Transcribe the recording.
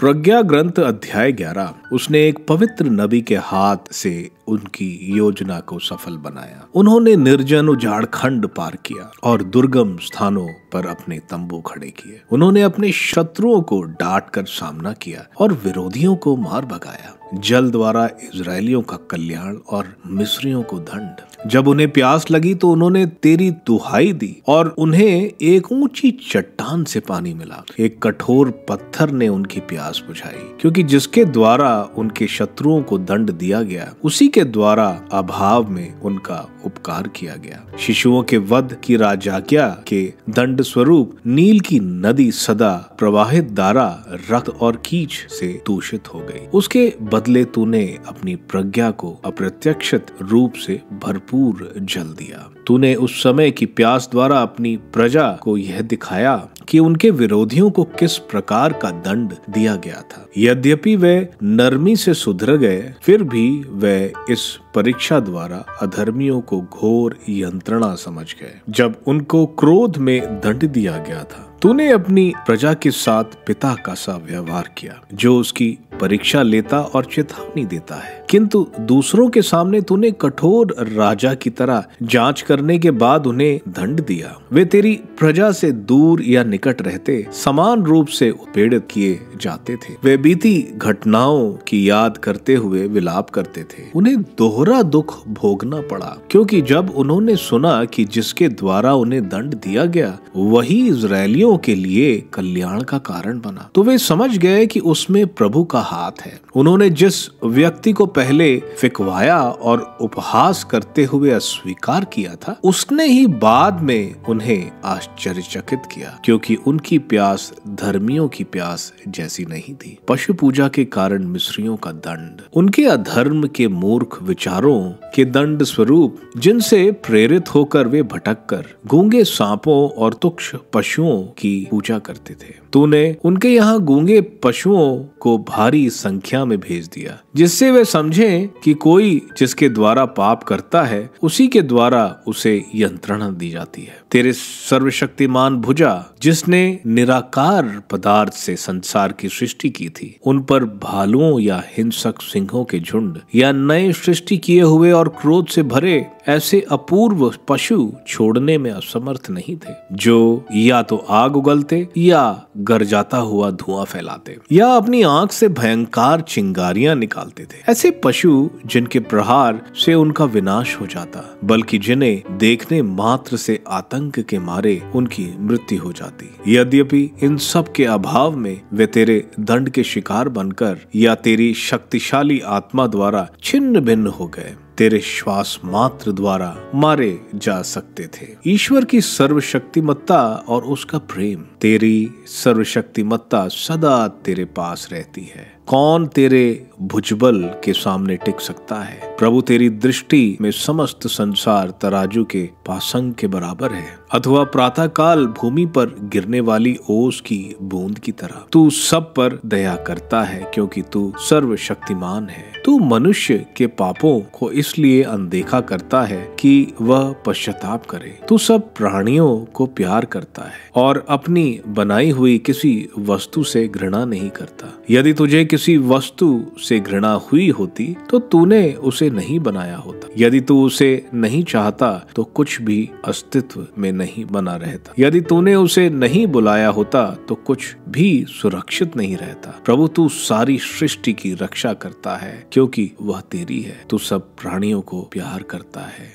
प्रज्ञा ग्रंथ अध्याय 11। उसने एक पवित्र नबी के हाथ से उनकी योजना को सफल बनाया। उन्होंने निर्जन उजाड़ खंड पार किया और दुर्गम स्थानों पर अपने तंबू खड़े किए। उन्होंने अपने शत्रुओं को डांट कर सामना किया और विरोधियों को मार भगाया। जल द्वारा इजरायलियों का कल्याण और मिस्रियों को दंड। जब उन्हें प्यास लगी तो उन्होंने तेरी दुहाई दी और उन्हें एक ऊंची चट्टान से पानी मिला। एक कठोर पत्थर ने उनकी प्यास बुझाई, क्योंकि जिसके द्वारा उनके शत्रुओं को दंड दिया गया उसी के द्वारा अभाव में उनका उपकार किया गया। शिशुओं के वध की राजाज्ञा के दंड स्वरूप नील की नदी सदा प्रवाहित धारा रक्त और कीच से दूषित हो गई। उसके बदले तूने अपनी प्रज्ञा को अप्रत्याशित रूप से भरपूर जल दिया। तूने उस समय की प्यास द्वारा अपनी प्रजा को यह दिखाया कि उनके विरोधियों को किस प्रकार का दंड दिया गया था। यद्यपि वे नरमी से सुधर गए, फिर भी वे इस परीक्षा द्वारा अधर्मियों को घोर यंत्रणा समझ गए। जब उनको क्रोध में दंड दिया गया था, तूने अपनी प्रजा के साथ पिता का सा व्यवहार किया, जो उसकी परीक्षा लेता और चेतावनी देता है, किंतु दूसरों के सामने तूने कठोर राजा की तरह जांच करने के बाद उन्हें दंड दिया। वे तेरी प्रजा से दूर या निकट रहते समान रूप से उत्पीड़ित किए जाते थे। वे बीती घटनाओं की याद करते हुए विलाप करते थे। उन्हें दोहरा दुख भोगना पड़ा, क्योंकि जब उन्होंने सुना कि जिसके द्वारा उन्हें दंड दिया गया वही इजरायलियों के लिए कल्याण का कारण बना, तो वे समझ गए कि उसमें प्रभु का हाथ है। उन्होंने जिस व्यक्ति को पहले फिकवाया और उपहास करते हुए अस्वीकार किया था, उसने ही बाद में उन्हें आश्चर्यचकित किया, क्योंकि उनकी प्यास धर्मियों की प्यास जैसी नहीं थी। पशु पूजा के कारण मिस्रियों का दंड, उनके अधर्म के मूर्ख विचारों के दंड स्वरूप, जिनसे प्रेरित होकर वे भटककर गूंगे सांपों और तुक्ष पशुओं की पूजा करते थे। तूने उनके यहाँ गूंगे पशुओं को भारी संख्या में भेज दिया, जिससे वे समझें कि कोई जिसके द्वारा पाप करता है उसी के द्वारा उसे यंत्रणा दी जाती है। तेरे सर्वशक्तिमान भुजा, जिसने निराकार पदार्थ से संसार की सृष्टि की थी, उन पर भालुओं या हिंसक सिंहों के झुंड या नए सृष्टि किए हुए और क्रोध से भरे ऐसे अपूर्व पशु छोड़ने में असमर्थ नहीं थे, जो या तो आग उगलते या गरजाता हुआ धुआं फैलाते या अपनी आंख से भयंकर चिंगारियां निकालते थे। ऐसे पशु जिनके प्रहार से उनका विनाश हो जाता, बल्कि जिन्हें देखने मात्र से आतंक के मारे उनकी मृत्यु हो जाती। यद्यपि इन सब के अभाव में वे तेरे दंड के शिकार बनकर या तेरी शक्तिशाली आत्मा द्वारा छिन्न भिन्न हो गए, तेरे श्वास मात्र द्वारा मारे जा सकते थे। ईश्वर की सर्वशक्तिमत्ता और उसका प्रेम, तेरी सर्वशक्तिमत्ता सदा तेरे पास रहती है। कौन तेरे भुजबल के सामने टिक सकता है? प्रभु, तेरी दृष्टि में समस्त संसार तराजू के पासंग के बराबर है, अथवा प्रातः काल भूमि पर गिरने वाली ओस की बूंद की तरह। तू सब पर दया करता है, क्योंकि तू सर्वशक्तिमान है। तू मनुष्य के पापों को इसलिए अनदेखा करता है कि वह पश्चाताप करे। तू सब प्राणियों को प्यार करता है और अपनी बनाई हुई किसी वस्तु से घृणा नहीं करता। यदि तुझे किसी वस्तु से घृणा हुई होती तो तूने उसे नहीं बनाया होता। यदि तू उसे नहीं चाहता तो कुछ भी अस्तित्व में नहीं बना रहता। यदि तूने उसे नहीं बुलाया होता तो कुछ भी सुरक्षित नहीं रहता। प्रभु, तू सारी सृष्टि की रक्षा करता है, क्योंकि वह तेरी है। तू सब प्राणियों को प्यार करता है।